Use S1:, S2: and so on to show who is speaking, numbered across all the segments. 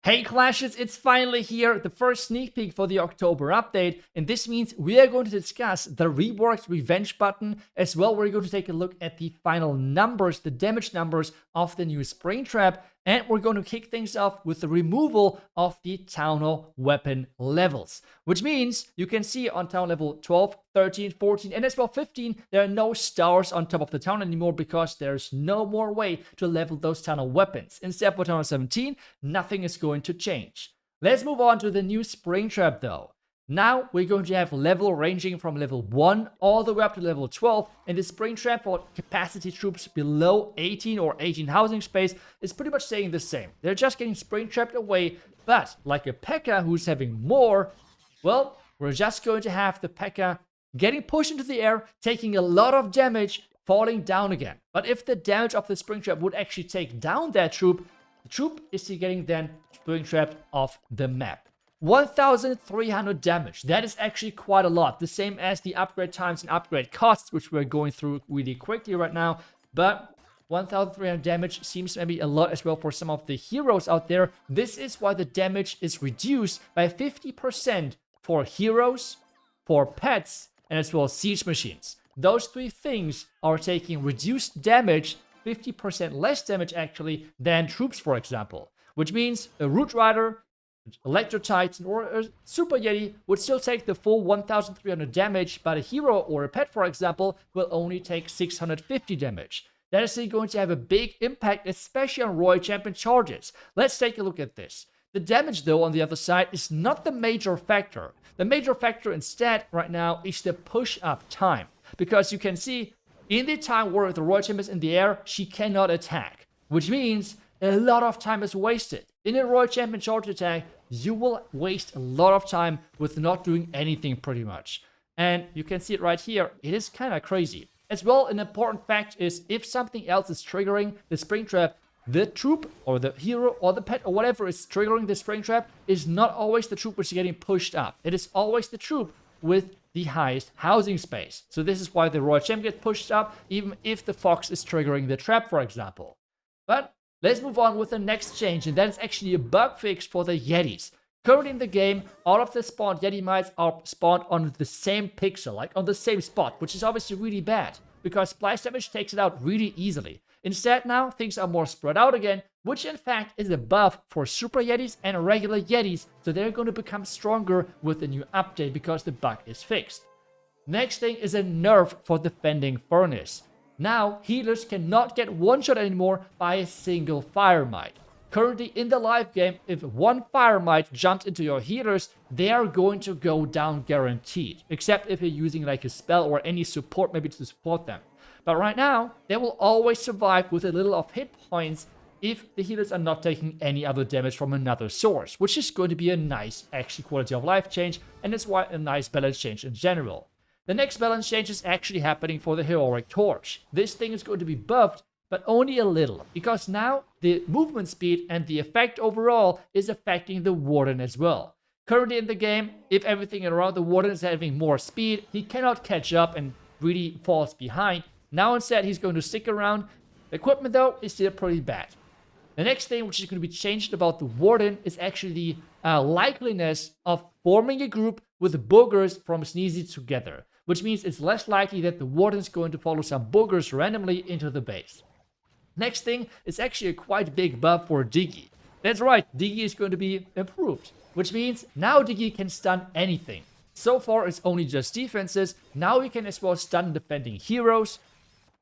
S1: Hey Clashes, it's finally here, the first sneak peek for the October update, and this means we are going to discuss the reworked revenge button, as well we're going to take a look at the final numbers, the damage numbers of the new Springtrap, and we're going to kick things off with the removal of the Town Hall weapon levels. Which means you can see on Town level 12, 13, 14, and as well 15, there are no stars on top of the town anymore because there's no more way to level those Town Hall weapons. Instead, for Town Hall 17, nothing is going to change. Let's move on to the new Springtrap though. Now we're going to have level ranging from level 1 all the way up to level 12, and the Springtrap for capacity troops below 18 or 18 housing space is pretty much staying the same. They're just getting Springtrapped away, but like a P.E.K.K.A. who's having more, well, we're just going to have the P.E.K.K.A. getting pushed into the air, taking a lot of damage, falling down again. But if the damage of the Springtrap would actually take down that troop, the troop is getting then Springtrapped off the map. 1,300 damage. That is actually quite a lot. The same as the upgrade times and upgrade costs, which we're going through really quickly right now. But 1,300 damage seems maybe a lot as well for some of the heroes out there. This is why the damage is reduced by 50% for heroes, for pets, and as well as siege machines. Those three things are taking reduced damage, 50% less damage actually, than troops, for example. Which means a Root Rider, Electro Titan, or a Super Yeti would still take the full 1,300 damage, but a hero or a pet, for example, will only take 650 damage. That is going to have a big impact, especially on Royal Champion charges. Let's take a look at this. The damage, though, on the other side is not the major factor. The major factor instead right now is the push-up time. Because you can see, in the time where the Royal Champion is in the air, she cannot attack. Which means a lot of time is wasted. In a Royal Champion charge attack, you will waste a lot of time with not doing anything pretty much. And you can see it right here. It is kind of crazy. As well, an important fact is if something else is triggering the Springtrap, the troop or the hero or the pet or whatever is triggering the Springtrap is not always the troop which is getting pushed up. It is always the troop with the highest housing space. So this is why the Royal Champion gets pushed up, even if the Fox is triggering the trap, for example. But let's move on with the next change, and that is actually a bug fix for the Yetis. Currently in the game, all of the spawned Yeti mites are spawned on the same pixel, like on the same spot, which is obviously really bad, because splash damage takes it out really easily. Instead now, things are more spread out again, which in fact is a buff for Super Yetis and regular Yetis, so they're going to become stronger with the new update because the bug is fixed. Next thing is a nerf for Defending Furnace. Now, healers cannot get one-shot anymore by a single Fire Mite. Currently in the live game, if one Fire Mite jumps into your healers, they are going to go down guaranteed. Except if you're using like a spell or any support maybe to support them. But right now, they will always survive with a little of hit points if the healers are not taking any other damage from another source. Which is going to be a nice actually quality of life change, and it's why a nice balance change in general. The next balance change is actually happening for the Heroic Torch. This thing is going to be buffed, but only a little, because now the movement speed and the effect overall is affecting the Warden as well. Currently in the game, if everything around the Warden is having more speed, he cannot catch up and really falls behind. Now instead, he's going to stick around. The equipment though is still pretty bad. The next thing which is going to be changed about the Warden is actually the likeliness of forming a group with boogers from Sneezy together. Which means it's less likely that the Warden is going to follow some boogers randomly into the base. Next thing is actually a quite big buff for Diggy. That's right, Diggy is going to be improved. Which means now Diggy can stun anything. So far it's only just defenses, now we can as well stun defending heroes,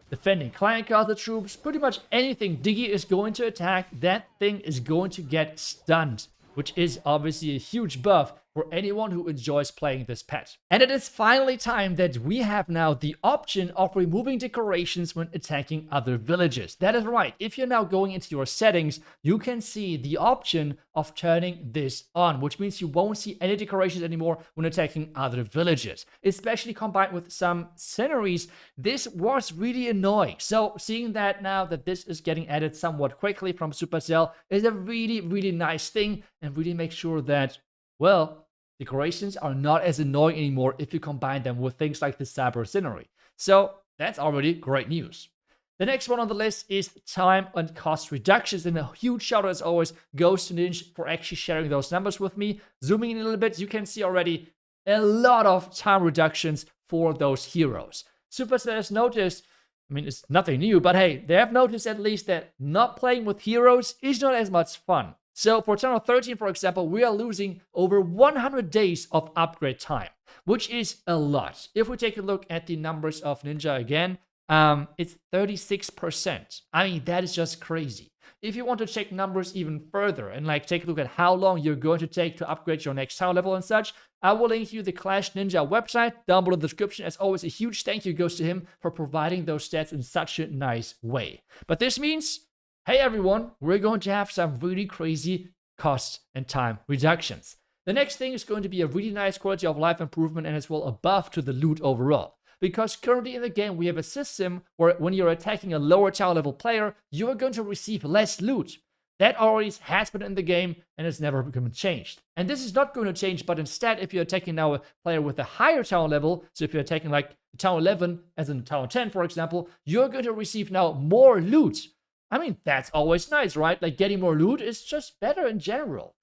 S1: defending clan castle troops, pretty much anything Diggy is going to attack, that thing is going to get stunned. Which is obviously a huge buff for anyone who enjoys playing this pet. And it is finally time that we have now the option of removing decorations when attacking other villages. That is right, if you're now going into your settings, you can see the option of turning this on, which means you won't see any decorations anymore when attacking other villages. Especially combined with some sceneries, this was really annoying. So seeing that now that this is getting added somewhat quickly from Supercell is a really, really nice thing, and really make sure that, well, decorations are not as annoying anymore if you combine them with things like the cyber scenery. So that's already great news. The next one on the list is time and cost reductions, and a huge shout out as always goes to Ninja for actually sharing those numbers with me. Zooming in a little bit, you can see already a lot of time reductions for those heroes. Supercell has noticed, I mean, it's nothing new, but hey, they have noticed at least that not playing with heroes is not as much fun. So for Channel 13, for example, we are losing over 100 days of upgrade time, which is a lot. If we take a look at the numbers of Ninja again, it's 36%. I mean, that is just crazy. If you want to check numbers even further and like take a look at how long you're going to take to upgrade your next tower level and such, I will link you the Clash Ninja website down below the description. As always, a huge thank you goes to him for providing those stats in such a nice way. But this means, hey everyone, we're going to have some really crazy cost and time reductions. The next thing is going to be a really nice quality of life improvement and as well a buff to the loot overall. Because currently in the game, we have a system where when you're attacking a lower tower level player, you are going to receive less loot. That already has been in the game and has never become changed. And this is not going to change, but instead, if you're attacking now a player with a higher tower level, so if you're attacking like tower 11 as in tower 10, for example, you're going to receive now more loot. I mean, that's always nice, right? Like getting more loot is just better in general.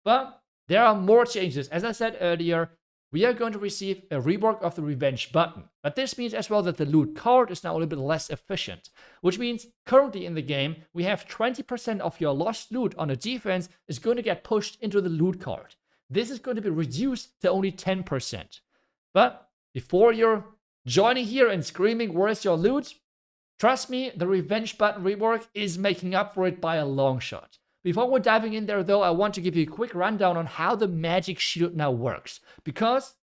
S1: But there are more changes. As I said earlier, we are going to receive a rework of the revenge button. But this means as well that the loot card is now a little bit less efficient. Which means currently in the game, we have 20% of your lost loot on a defense is going to get pushed into the loot card. This is going to be reduced to only 10%. But before you're joining here and screaming, where's your loot? Trust me, the revenge button rework is making up for it by a long shot. Before we're diving in there though, I want to give you a quick rundown on how the magic shield now works. Because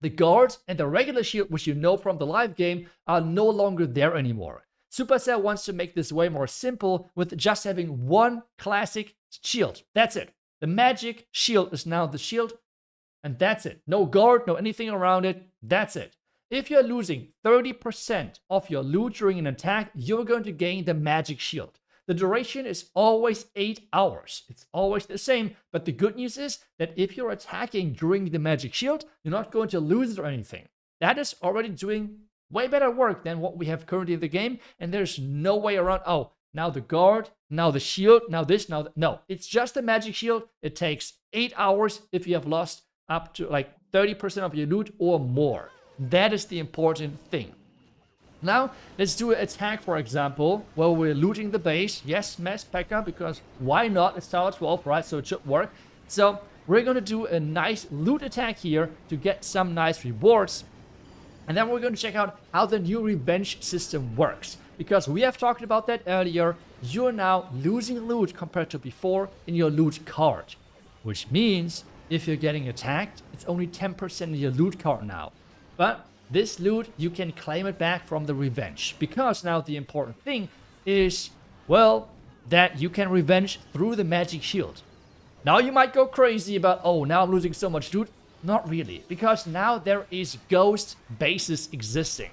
S1: the guard and the regular shield, which you know from the live game, are no longer there anymore. Supercell wants to make this way more simple with just having one classic shield. That's it. The magic shield is now the shield, and that's it. No guard, no anything around it. That's it. If you're losing 30% of your loot during an attack, you're going to gain the magic shield. The duration is always 8 hours. It's always the same, but the good news is that if you're attacking during the magic shield, you're not going to lose it or anything. That is already doing way better work than what we have currently in the game, and there's no way around, oh, now the guard, now the shield, now this, now that. No, it's just the magic shield. It takes 8 hours if you have lost up to like 30% of your loot or more. That is the important thing. Now, let's do an attack, for example, where we're looting the base. Yes, Mass P.E.K.K.A, because why not? It's tower 12, right? So it should work. So we're going to do a nice loot attack here to get some nice rewards. And then we're going to check out how the new revenge system works. Because we have talked about that earlier. You're now losing loot compared to before in your loot card. Which means if you're getting attacked, it's only 10% of your loot card now. But this loot, you can claim it back from the revenge. Because now the important thing is, well, that you can revenge through the magic shield. Now you might go crazy about, oh, now I'm losing so much loot. Not really, because now there is ghost bases existing.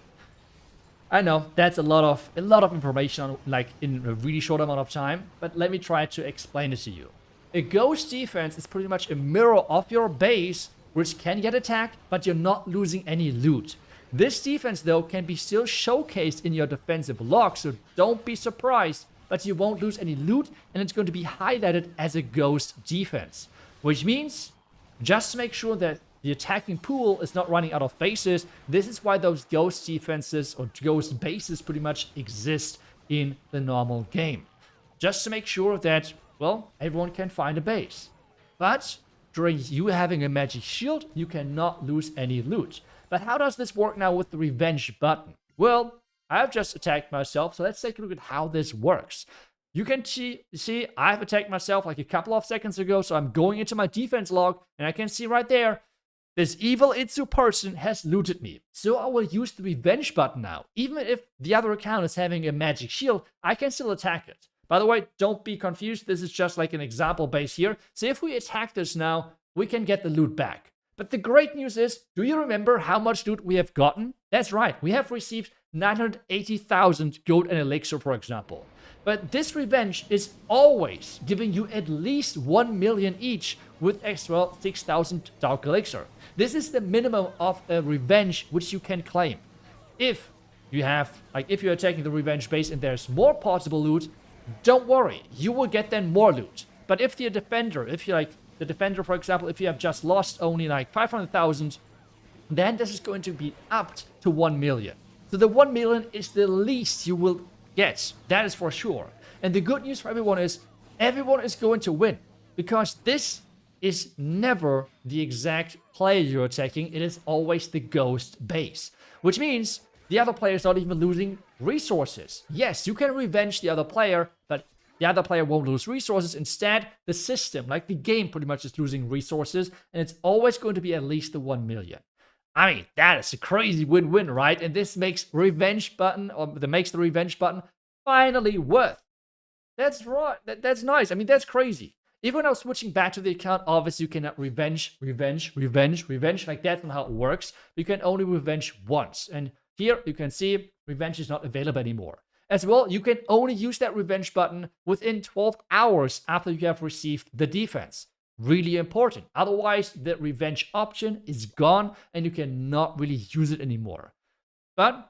S1: I know that's a lot of information on, like in a really short amount of time, but let me try to explain it to you. A ghost defense is pretty much a mirror of your base, which can get attacked, but you're not losing any loot. This defense, though, can be still showcased in your defensive log, so don't be surprised, but you won't lose any loot, and it's going to be highlighted as a ghost defense. Which means, just make sure that the attacking pool is not running out of bases. This is why those ghost defenses or ghost bases pretty much exist in the normal game. Just to make sure that, well, everyone can find a base. But during you having a magic shield, you cannot lose any loot. But how does this work now with the revenge button? Well, I've just attacked myself, so let's take a look at how this works. You can see I've attacked myself like a couple of seconds ago, so I'm going into my defense log, and I can see right there, this evil iTzu person has looted me. So I will use the revenge button now. Even if the other account is having a magic shield, I can still attack it. By the way, don't be confused, this is just like an example base here. So if we attack this now, we can get the loot back. But the great news is, do you remember how much loot we have gotten? That's right, we have received 980,000 gold and elixir, for example. But this revenge is always giving you at least 1 million each with extra 6,000 dark elixir. This is the minimum of a revenge which you can claim. If you have, like, if you're attacking the revenge base and there's more possible loot, don't worry, you will get then more loot. But if you're a defender, if you're like the defender, for example, if you have just lost only like 500,000, then this is going to be upped to 1 million. So the 1 million is the least you will get. That is for sure. And the good news for everyone is going to win. Because this is never the exact player you're attacking. It is always the ghost base. Which means the other player is not even losing resources. Yes, you can revenge the other player, but the other player won't lose resources. Instead, the system, like the game, pretty much is losing resources. And it's always going to be at least the 1 million. I mean, that is a crazy win-win, right? And this makes revenge button, or that makes the revenge button finally worth. That's right. That's nice. I mean, that's crazy. Even now switching back to the account, obviously you cannot revenge. Like, that's not how it works. You can only revenge once. And here you can see revenge is not available anymore. As well, you can only use that revenge button within 12 hours after you have received the defense. Really important. Otherwise, the revenge option is gone and you cannot really use it anymore. But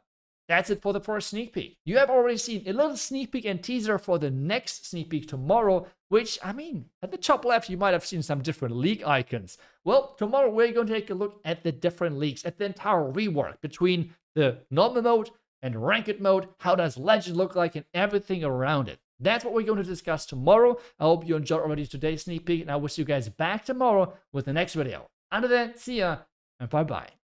S1: that's it for the first sneak peek. You have already seen a little sneak peek and teaser for the next sneak peek tomorrow, which, I mean, at the top left, you might have seen some different league icons. Well, tomorrow we're going to take a look at the different leagues, at the entire rework between the normal mode and ranked mode. How does Legend look like and everything around it? That's what we're going to discuss tomorrow. I hope you enjoyed already today's sneak peek, and I will see you guys back tomorrow with the next video. Until then, see ya, and bye-bye.